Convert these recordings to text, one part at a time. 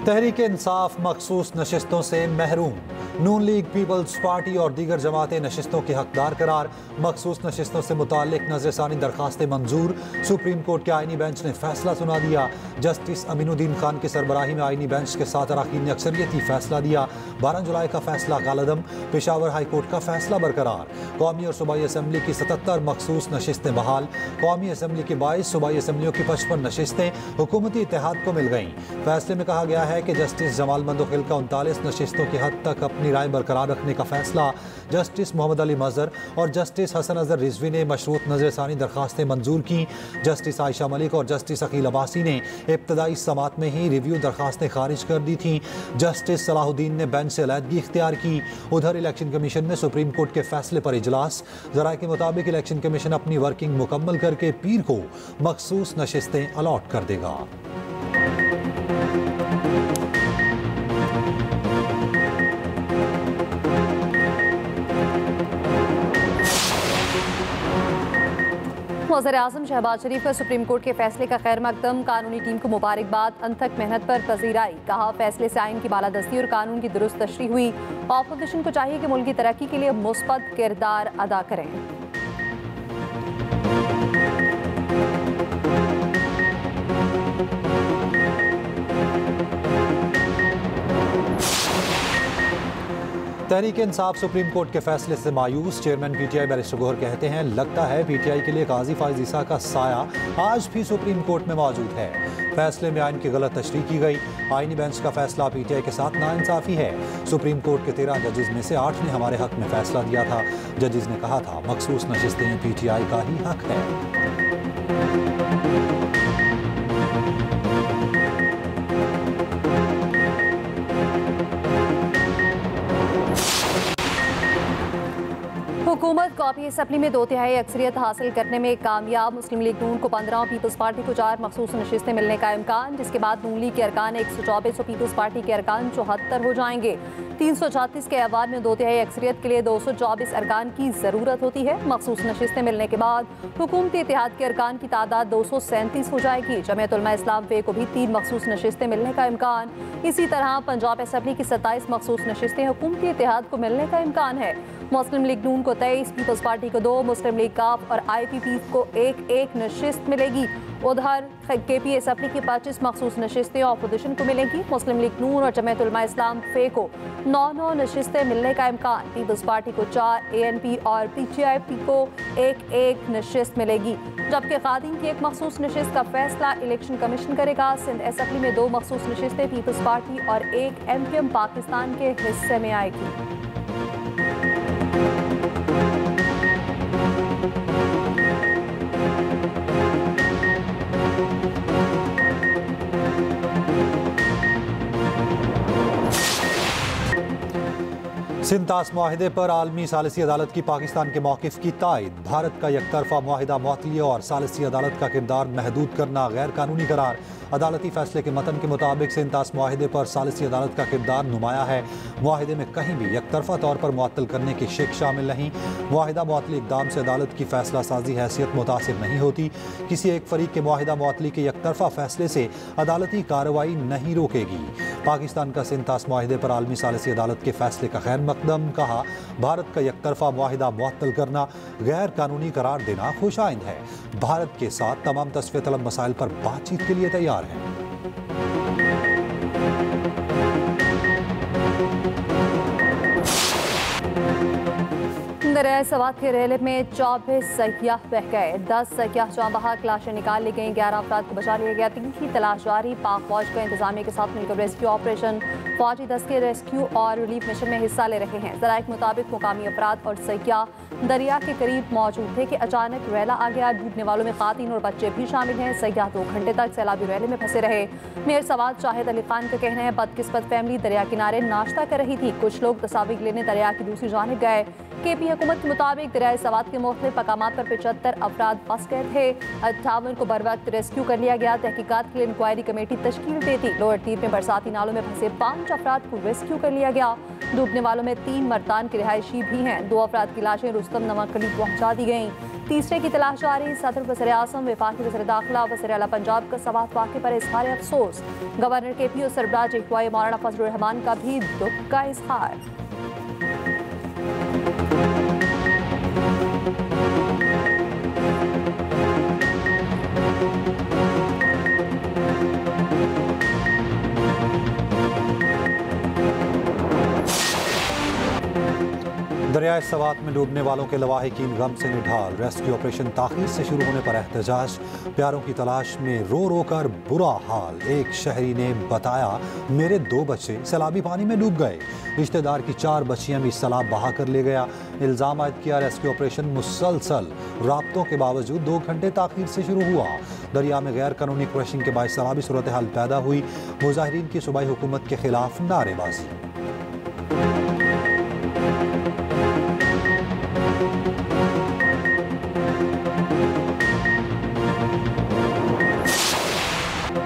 तहरीक इंसाफ मखसूस नशिस्तों से महरूम। नून लीग, पीपल्स पार्टी और दीगर जमातें नशिस्तों के हकदार करार। मखसूस नशिस्तों से मुताल्लिक नजरसानी दरखास्तें मंजूर। सुप्रीम कोर्ट के आईनी बेंच ने फैसला सुना दिया। जस्टिस अमीनुद्दीन खान की सरबराही में आईनी बेंच के 7 अरकान ने अक्सरियती फैसला दिया। 12 जुलाई का फैसला कालदम। पेशावर हाई कोर्ट का फैसला बरकरार। कौमी और सूबाई असम्बली की 77 मखसूस नशिस्तें बहाल। कौमी असम्बली की 22, सूबाई असम्बलियों की 55 नशिस्तें हुकूमती इत्तेहाद को मिल गईं। फैसले में कहा गया है कि जस्टिस जमाल मंदोखिल का 39 नशिस्तों की हद तक अपनी राय बरकरार रखने का फैसला। जस्टिस मोहम्मद अली मजहर और जस्टिस हसन अजहर रिजवी ने मशरूत नजरसानी दरखास्तें मंजूर की। जस्टिस आयशा मलिक और जस्टिस अकील अब्बासी ने इब्तदाई समात में ही रिव्यू दरखास्तें खारिज कर दी थीं। जस्टिस सलाहुद्दीन ने बेंच से अलहदगी इख्तियार की। उधर इलेक्शन कमीशन में सुप्रीम कोर्ट के फैसले पर इजलास। ज़राए के मुताबिक इलेक्शन कमीशन अपनी वर्किंग मुकम्मल करके पीर को मखसूस नशिस्तें अलॉट कर देगा। वज़ीर-ए-आज़म शहबाज शरीफ का सुप्रीम कोर्ट के फैसले का खैर मकदम। कानूनी टीम को मुबारकबाद। अनथक मेहनत पर पजीराई। कहा, फैसले से आइन की बालादस्ती और कानून की दुरुस्त तशरीह हुई। ऑपोजिशन को चाहिए कि मुल्क की तरक्की के लिए मुस्बत किरदार अदा करें। तहरीक इंसाफ सुप्रीम कोर्ट के फैसले से मायूस। चेयरमैन पीटीआई बैरिस्टर गोहर कहते हैं, लगता है पीटीआई के लिए काजी फाइज ईसा का साया आज भी सुप्रीम कोर्ट में मौजूद है। फैसले में आइन की गलत तशरीह की गई। आईनी बेंच का फैसला पीटीआई के साथ नाइंसाफी है। सुप्रीम कोर्ट के 13 जजेस में से 8 ने हमारे हक में फैसला दिया था। जजेस ने कहा था मखसूस नशिस्तें पीटीआई का ही हक है। हुकूमत कॉपी असम्बली में 2/3 अक्सरियत हासिल करने में कामयाब। मुस्लिम लीग नून को 15 और पीपल्स पार्टी को 4 मखसूस नशिस्तें मिलने का इम्कान, जिसके बाद नून लीग के अरकान 124 और पीपल्स पार्टी के अरकान 74 हो जाएंगे। 336 के अहवाल में 2/3 अक्सरियत के लिए 224 अरकान की ज़रूरत होती है। मखसूस नशिस्तें मिलने के बाद हुकूमती इत्तेहाद के अरकान की तादाद 237 हो जाएगी। जमीयत उलमा इस्लाम वे को भी 3 मखसूस नशिस्तें मिलने का इम्कान। इसी तरह पंजाब असम्बली की 27 मखसूस नशिस्तें हुकूमती इत्तेहाद को मिलने का इम्कान है। मुस्लिम लीग नून को 23, पीपल्स पार्टी को 2, मुस्लिम लीग काफ और IPP को 1-1 नशिस्त मिलेगी। उधर KP असम्बली की 25 मखसूस नशिस्तें ऑपोजिशन को मिलेंगी। मुस्लिम लीग नून और जमीयत उलमा इस्लाम फे को 9-9 नशिस्तें मिलने का इम्कान। पीपल्स पार्टी को 4, ANP और PTIP को 1-1 नशिस्त मिलेगी। जबकि खादिम की 1 मखसूस नशिस्त का फैसला इलेक्शन कमीशन करेगा। सिंध असम्बली में 2 मखसूस नशिस्तें पीपल्स पार्टी और 1 MPM पाकिस्तान के हिस्से में आएगी। सिंतास मुआहिदे पर आलमी सालिसी अदालत की पाकिस्तान के मौक़िफ़ की तायद। भारत का यकतरफा मुआहिदा मुअत्तली और सालिसी अदालत का किरदार महदूद करना गैर कानूनी करार। अदालती फैसले के मतन के मुताबिक सिंतास मुआहिदे पर सालिसी अदालत का किरदार नुमाया है। मुआहिदे में कहीं भी यकतरफा तौर पर मुअत्तल करने की शिक शामिल नहीं। मुआहिदा मुअत्तली इक़दाम से अदालत की फैसला साजी हैसियत मुतासिर नहीं होती। किसी एक फरीक के मुआहिदा मुअत्तली के यकतरफा फैसले से अदालती कार्रवाई नहीं रोकेगी। पाकिस्तान का सिंतास मुआहिदे पर आलमी सालिसी अदालत के फैसले का खैर मकदम। कहा, भारत का यकतरफा मुआहिदा मुअत्तल करना गैर कानूनी करार देना खुशाइंद है। भारत के साथ तमाम तस्फिया तलब मसाइल पर बातचीत के लिए तैयार है। दरियाए सवात के रेले में 24 सयाह बह गए। 10 सयाह जाँ बहक, लाशें निकाल ली गईं। 11 अफराद को बचा लिया गया। 3 की तलाश जारी। पाक फौज का इंतजामिया के साथ मिलकर रेस्क्यू ऑपरेशन। फौजी दस्ते रेस्क्यू और रिलीफ मिशन में हिस्सा ले रहे हैं। ज़राए के मुताबिक मुकामी अफराद और सयाह दरिया के करीब मौजूद थे कि अचानक रेला आ गया। डूबने वालों में खातीन और बच्चे भी शामिल हैं। सयाह 2 घंटे तक सैलाबी रेले में फंसे रहे। मेयर सवाद शाहिद अली खान का कहना है, बदकिस्मत फैमिली दरिया किनारे नाश्ता कर रही थी। कुछ लोग तस्वीर लेने दरिया की दूसरी जानिब गए। KP हुकूमत के मुताबिक दरियाए सवात के मुख्तलिफ मकामात पर 75 अफराद फंस गए थे। 58 को बर वक्त रेस्क्यू कर लिया गया। तहकीकात के लिए इंक्वायरी कमेटी तश्कील दी थी। लोअर तीर में बरसाती नालों में फंसे 5 अफराद को रेस्क्यू कर लिया गया। डूबने वालों में 3 मर्दान के रिहायशी भी हैं। 2 अफराद की लाशें रुस्तम नवा कली पहुंचा दी गईं। तीसरे की तलाश जारी। सदर वज़ीर आज़म, वफाकी वज़ीर दाखिला, वज़ीर आला पंजाब का सवात वाक़े पर इज़हार अफसोस। गवर्नर KPO सरबराह अगुवाई मौलाना फजलुर रहमान का भी दुख का इज़हार। दरियाए सवात में डूबने वालों के लवाहिकीन गम से निढाल। रेस्क्यू ऑपरेशन ताख़ीर से शुरू होने पर एहतजाज। प्यारों की तलाश में रो रो कर बुरा हाल। एक शहरी ने बताया, मेरे 2 बच्चे सैलाबी पानी में डूब गए। रिश्तेदार की 4 बच्चियां भी सैलाब बहा कर ले गया। इल्ज़ाम आयद किया, रेस्क्यू ऑपरेशन मुसलसल राब्तों के बावजूद 2 घंटे ताख़ीर से शुरू हुआ। दरिया में गैर कानूनी क्रशिंग के बाद सैलाबी सूरत हाल पैदा हुई। मुजाहिरीन की सूबाई हुकूमत के खिलाफ नारेबाजी।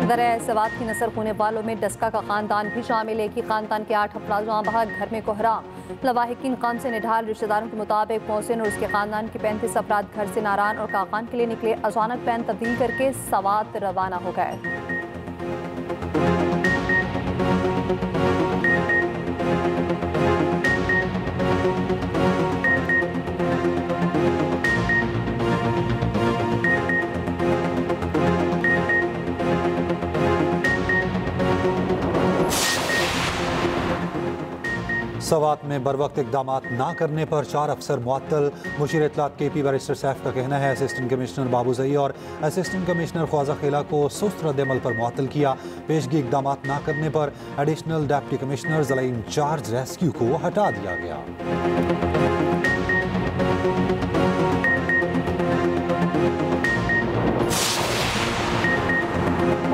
दरियाए सवात की नसर होने वालों में डस्का का खानदान भी शामिल है कि खानदान के 8 अफराद जहाँ बहा, घर में कोहराम। लवाहिकीन गम से निढाल। रिश्तेदारों के मुताबिक मोहसिन और उसके खानदान के 35 अफराद घर से नारान और काकान के लिए निकले। अचानक प्लान तब्दील करके सवात रवाना हो गए। सवात में बरवक्त इकदाम ना करने पर 4 अफसर मुअत्तल। मुशीर इत्तलात KP बैरिस्टर सैफ का कहना है, असिस्टेंट कमिश्नर बाबूजई और असिस्टेंट कमिश्नर ख्वाजा खेला को सुस्त रद्द-ए-अमल पर मुअत्तल किया। पेशगी इकदाम ना करने पर एडिशनल डिप्टी कमिश्नर ज़िला इंचार्ज रेस्क्यू को हटा दिया गया।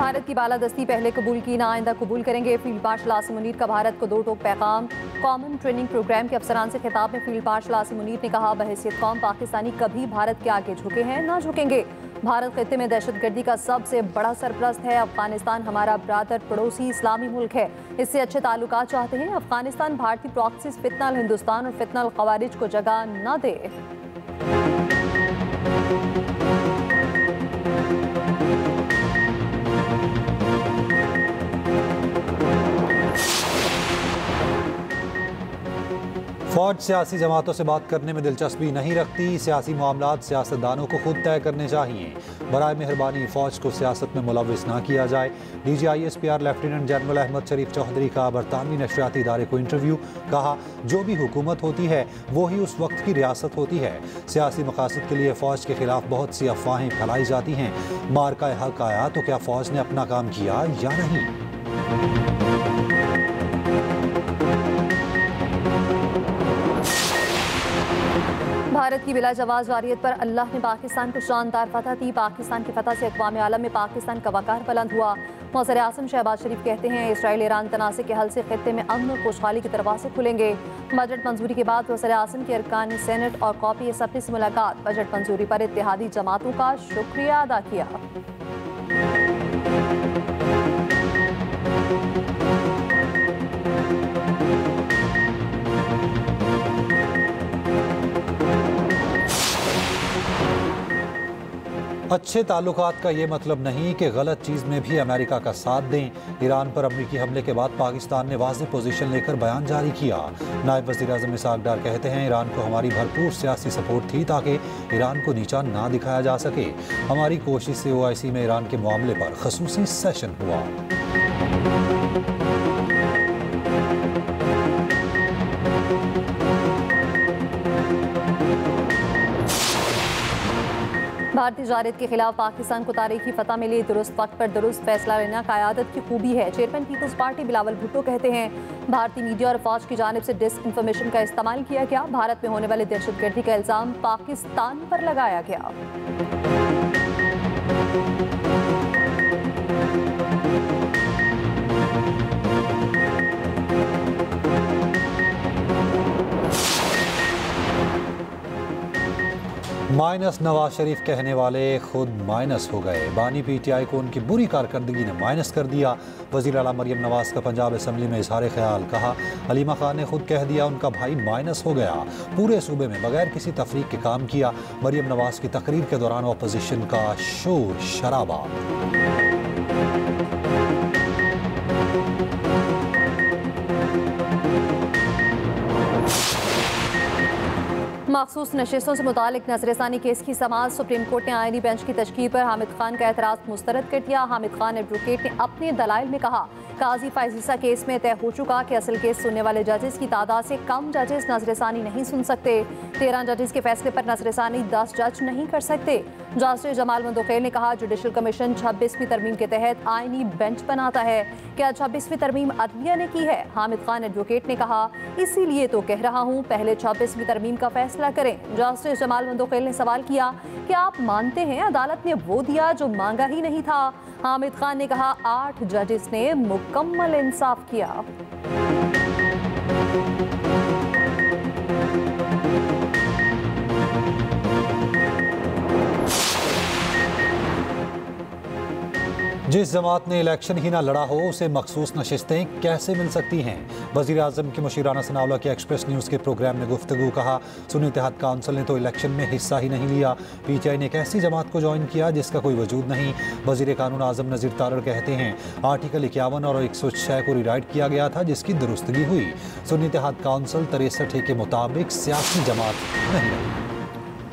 भारत की बालादस्ती पहले कबूल की ना आइंदा कबूल करेंगे। फील्ड मार्शल आसिम मुनीर का भारत को 2 टोक पैगाम। कॉमन ट्रेनिंग प्रोग्राम के अफसरान से खिताब में फील्ड मार्शल आसिम मुनीर ने कहा, बहैसियत कौम पाकिस्तानी कभी भारत के आगे झुके हैं ना झुकेंगे। भारत खित्ते में दहशतगर्दी का सबसे बड़ा सरपरस्त है। अफगानिस्तान हमारा ब्रादर पड़ोसी इस्लामी मुल्क है, इससे अच्छे ताल्लुकात चाहते हैं। अफगानिस्तान भारतीय प्रॉक्सीज फितनल हिंदुस्तान और फितनल खवारिज को जगह न दे। फौज सियासी जमातों से बात करने में दिलचस्पी नहीं रखती। सियासी मामलात सियासतदानों को खुद तय करने चाहिए। बराए मेहरबानी फौज को सियासत में मुलव्विस ना किया जाए। DGISPR लेफ्टिनेंट जनरल अहमद शरीफ चौधरी का बरतानवी नशरियाती इदारे को इंटरव्यू। कहा, जो भी हुकूमत होती है वो ही उस वक्त की रियासत होती है। सियासी मकासद के लिए फौज के खिलाफ बहुत सी अफवाहें फैलाई जाती हैं। मार्का हक आया तो क्या फौज ने अपना काम किया या नहीं? भारत की बिला जवाज वारियत पर अल्लाह ने पाकिस्तान को शानदार फतह दी। पाकिस्तान की फतह से अक़वाम आलम में पाकिस्तान का वक़ार बुलंद हुआ। वज़ीर आज़म शहबाज शरीफ कहते हैं, इसराइल ईरान तनाज़े के हल से खित्ते में अमन और खुशहाली के दरवाजे खुलेंगे। बजट मंजूरी के बाद वज़ीर आज़म के अरकान सेनेट और कॉपी असम्बली से मुलाकात। बजट मंजूरी पर इत्तेहादी जमातों का शुक्रिया अदा किया। अच्छे ताल्लुकात का ये मतलब नहीं कि गलत चीज़ में भी अमेरिका का साथ दें। ईरान पर अमरीकी हमले के बाद पाकिस्तान ने वाज़ेह पोजीशन लेकर बयान जारी किया। नायब वज़ीर आज़म इसहाक डार कहते हैं, ईरान को हमारी भरपूर सियासी सपोर्ट थी ताकि ईरान को नीचा ना दिखाया जा सके। हमारी कोशिश से OIC में ईरान के मामले पर ख़ुसूसी सेशन हुआ। भारतीय जारियत के खिलाफ पाकिस्तान को तारीखी फतह मिली। दुरुस्त वक्त पर दुरुस्त फैसला लेना क़यादत की खूबी है। Chairman Peoples Party Bilawal Bhutto कहते हैं, भारतीय मीडिया और फौज की जानिब से डिसइंफॉर्मेशन का इस्तेमाल किया गया। भारत में होने वाली दहशतगर्दी का इल्ज़ाम पाकिस्तान पर लगाया गया। माइनस नवाज शरीफ कहने वाले खुद माइनस हो गए। बानी पीटीआई को उनकी बुरी कारकर्दगी ने माइनस कर दिया। वज़ीर आला मरियम नवाज का पंजाब असम्बली में इजहार ख्याल, कहा हलीमा खान ने खुद कह दिया उनका भाई माइनस हो गया। पूरे सूबे में बगैर किसी तफरीक के काम किया। मरियम नवाज की तकरीर के दौरान अपोजिशन का शोर शराबा। मखसूस नशिस्तों से मुतालिक नजरसानी केस की समाअत। सुप्रीम कोर्ट ने आईनी बेंच की तशकील पर हामिद खान का एतराज़ मुस्तरद कर दिया। हामिद खान एडवोकेट ने अपने दलाइल में कहा काजी फायजीसा केस में तय हो चुका कि असल केस सुनने वाले जजेस की तादाद से कम जजेस नजरसानी नहीं सुन सकते। 13 जजेस के फैसले पर नजरसानी 10 जज नहीं कर सकते। जस्टिस जमाल मंदोखेल ने कहा जुडिशल कमीशन 26वीं तरमीम के तहत आईनी बेंच बनाता है। क्या 26वीं तरमीम अदलिया ने की है? हामिद खान एडवोकेट ने कहा इसीलिए तो कह रहा हूँ पहले 26वीं तरमीम का फैसला करें। जस्टिस जमाल मंदोखेल ने सवाल किया कि आप मानते हैं अदालत ने वो दिया जो मांगा ही नहीं था? हामिद खान ने कहा 8 जजेस ने मुकम्मल इंसाफ किया। जिस जमात ने इलेक्शन ही ना लड़ा हो उसे मखसूस नशिस्तें कैसे मिल सकती हैं? वज़ीर आज़म की मुशीराना सनावला के एक्सप्रेस न्यूज़ के प्रोग्राम में गुफ्तगू, कहा सुन्नी इत्तेहाद काउंसिल ने तो इलेक्शन में हिस्सा ही नहीं लिया। पीटीआई ने एक ऐसी जमात को ज्वाइन किया जिसका कोई वजूद नहीं। वज़ीर कानून आज़म नज़ीर तारड़ कहते हैं आर्टिकल 51 और 106 को रिराइट किया गया था जिसकी दुरुस्तगी हुई। सुन्नी इत्तेहाद काउंसिल 63 के मुताबिक सियासी जमात नहीं रही।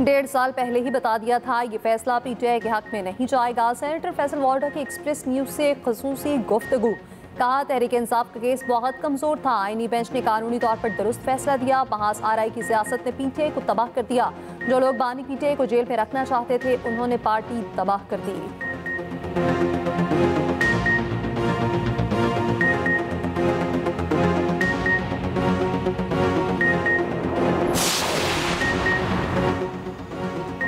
1.5 साल पहले ही बता दिया था ये फैसला पीटीआई के हक में नहीं जाएगा। सेनेटर फैसल वाल्डर की एक्सप्रेस न्यूज़ से खसूसी गुफ्तगू, कहा तहरीक इंसाफ का केस बहुत कमजोर था। आईनी बेंच ने कानूनी तौर पर दुरुस्त फैसला दिया। महाज आरआई की सियासत ने पीटीआई को तबाह कर दिया। जो लोग बानी पीटीआई को जेल में रखना चाहते थे उन्होंने पार्टी तबाह कर दी।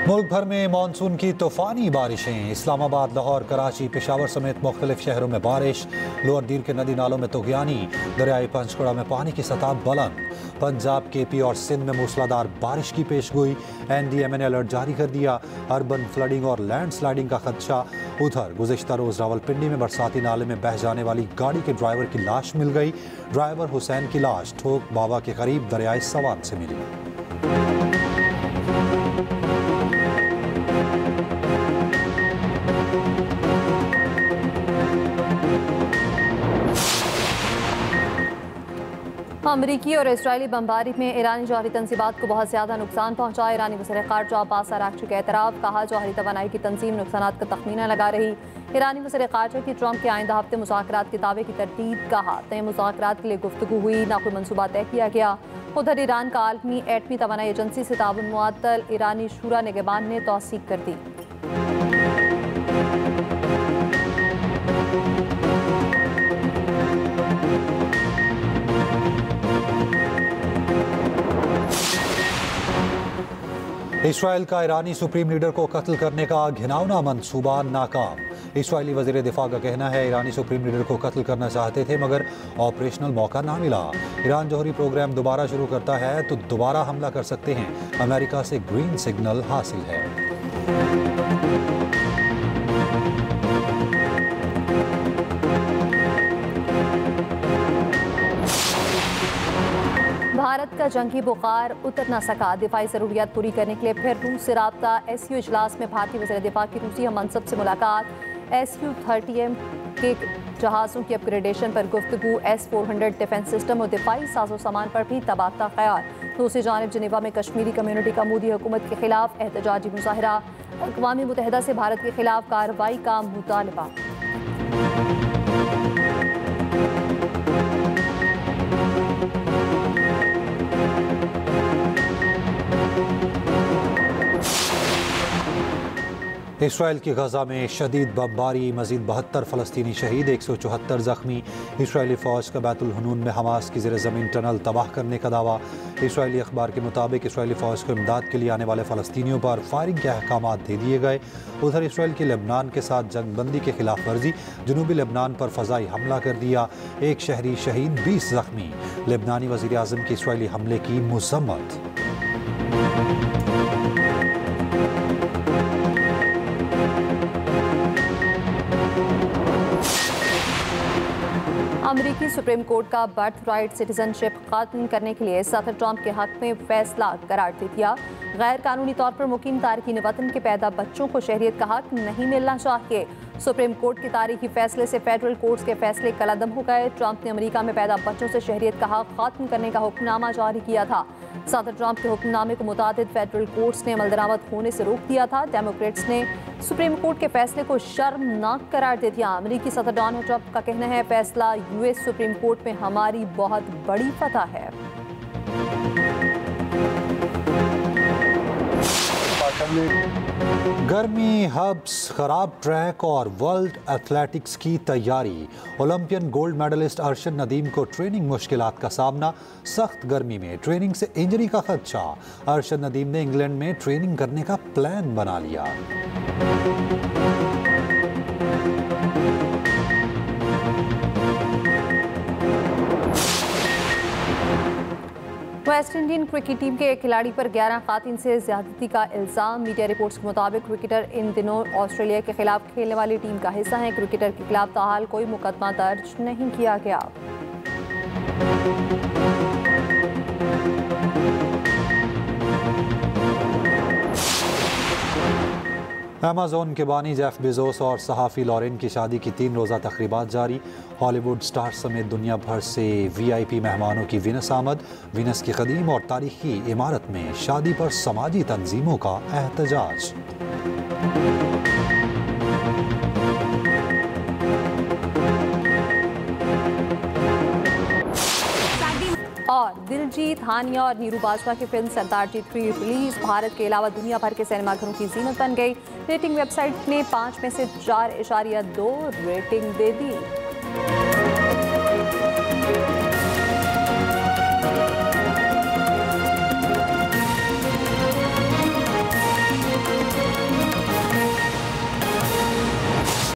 मुल्क भर में मानसून की तूफानी बारिशें। इस्लामाबाद, लाहौर, कराची, पेशावर समेत मुख्तलिफ शहरों में बारिश। लोअर दीर के नदी नालों में तुगयानी। दरियाई पंचकुड़ा में पानी की सतह बुलंद। पंजाब, केपी और सिंध में मूसलाधार बारिश की पेशगोई। एनडीएमए ने अलर्ट जारी कर दिया। अर्बन फ्लडिंग और लैंड स्लाइडिंग का खदशा। उधर गुज़िश्ता रोज़ रावलपिंडी में बरसाती नाले में बह जाने वाली गाड़ी के ड्राइवर की लाश मिल गई। ड्राइवर हुसैन की लाश ठोक बाबा के करीब दरियाई सवान से मिली। अमरीकी और इसराइली बमबारी में ईरानी जौहरी तंजीबात को बहुत ज़्यादा नुकसान पहुंचा। ईरानी वज़ीर ख़ारजा अब्बास अराग़ची का एतराफ़, कहा जौहरी तवानाई की तंजीम नुकसानात का तखमीना लगा रही। ईरानी वज़ीर ख़ारजा की ट्रंप के आइंदा हफ्ते मुज़ाकरात के दावे की तरतीब, कहा तय मुज़ाकरात के लिए गुफ्तगू हुई, ना कोई मनसूबा तय किया गया। उधर ईरान का आलमी एटमी तवानाई एजेंसी से ताउन मुअत्तल, ईरानी शूरा निगहबान ने तौसीक कर दी। इसराइल का ईरानी सुप्रीम लीडर को कत्ल करने का घिनौना मंसूबा नाकाम। इसराइली वज़ीर दिफा का कहना है ईरानी सुप्रीम लीडर को कत्ल करना चाहते थे मगर ऑपरेशनल मौका ना मिला। ईरान जौहरी प्रोग्राम दोबारा शुरू करता है तो दोबारा हमला कर सकते हैं। अमेरिका से ग्रीन सिग्नल हासिल है। भारत का जंगी बुखार उतर न सका। दिफाई ज़रूरियात पूरी करने के लिए फिर रूस से राब्ता। एसयू इजलास में भारतीय वज़ीर दिफा की रूसी हम मनसब से मुलाकात। SU-30M के जहाज़ों की अपग्रेडेशन पर गुफ्तगू। S-400 डिफेंस सिस्टम और दिफाई साजो सामान पर भी तबादला ख्याल। दूसरी जानिब जिनेवा में कश्मीरी कम्यूनिटी का मोदी हुकूमत के खिलाफ एहतजाजी मुजाहरा। अक़वाम मुत्तहिदा से भारत के खिलाफ कार्रवाई का मुतालबा। इसराइल की गजा में शदीद बमबारी, मजीद 72 फ़लस्तीनी शहीद, 174 ज़ख्मी। इसराइली फ़ौज का बैतुल हनून में हमास की ज़ेर ज़मीन टनल तबाह करने का दावा। इसराइली अखबार के मुताबिक इसराइली फ़ौज को इमदाद के लिए आने वाले फ़लस्तीनियों पर फायरिंग के अहकाम दे दिए गए। उधर इसराइल की लेबनान के साथ जंगबंदी के खिलाफ वर्जी, जनूबी लेबनान पर फ़ज़ाई हमला कर दिया, 1 शहरी शहीद, 20 ज़ख्मी। लेबनानी वज़ीर आज़म के इसराइली हमले की मज़म्मत। अमेरिकी सुप्रीम कोर्ट का बर्थ राइट सिटीजनशिप खत्म करने के लिए सदर ट्रंप के हक में फैसला करार दे दिया। गैर कानूनी तौर पर मुकीम तारकीन वतन के पैदा बच्चों को शहरियत का हक नहीं मिलना चाहिए। सुप्रीम कोर्ट के तारीखी फैसले से फेडरल कोर्ट्स के फैसले कलअदम हो गए। ट्रंप ने अमेरिका में पैदा बच्चों से शहरियत का हक खत्म करने का हुक्मनामा जारी किया था। सदर ट्रंप के हुक्मनामे को मुतादिद फेडरल कोर्ट्स ने अमलदरामद होने से रोक दिया था। डेमोक्रेट्स ने सुप्रीम कोर्ट के फैसले को शर्मनाक करार दे दिया। अमेरिकी सदर डोनाल्ड ट्रंप का कहना है, फैसला यूएस सुप्रीम कोर्ट में हमारी बहुत बड़ी फतह है। गर्मी, हब्स, खराब ट्रैक और वर्ल्ड एथलेटिक्स की तैयारी। Olympian gold medalist Arshad Nadeem को ट्रेनिंग मुश्किलात का सामना। सख्त गर्मी में ट्रेनिंग से इंजरी का खदशा। अरशद नदीम ने इंग्लैंड में ट्रेनिंग करने का प्लान बना लिया। वेस्ट इंडियन क्रिकेट टीम के एक खिलाड़ी पर 11 खातिन से ज्यादती का इल्जाम। मीडिया रिपोर्ट्स के मुताबिक क्रिकेटर इन दिनों ऑस्ट्रेलिया के खिलाफ खेलने वाली टीम का हिस्सा है। क्रिकेटर के खिलाफ ताहाल कोई मुकदमा दर्ज नहीं किया गया। अमेज़न के बानी जेफ बेजोस और सहाफ़ी लॉरेन की शादी की 3 रोज़ा तकरीबात जारी। हॉलीवुड स्टार समेत दुनिया भर से VIP मेहमानों की विनस आमद। विनस की कदीम और तारीखी इमारत में शादी पर समाजी तंजीमों का एहतजाज। और दिलजीत, हानिया और नीरू बाजवा की फिल्म सरदार जी 3 रिलीज। भारत के अलावा दुनिया भर के सिनेमाघरों की जीनत बन गई। रेटिंग वेबसाइट ने 5 में से 4.2 रेटिंग दे दी।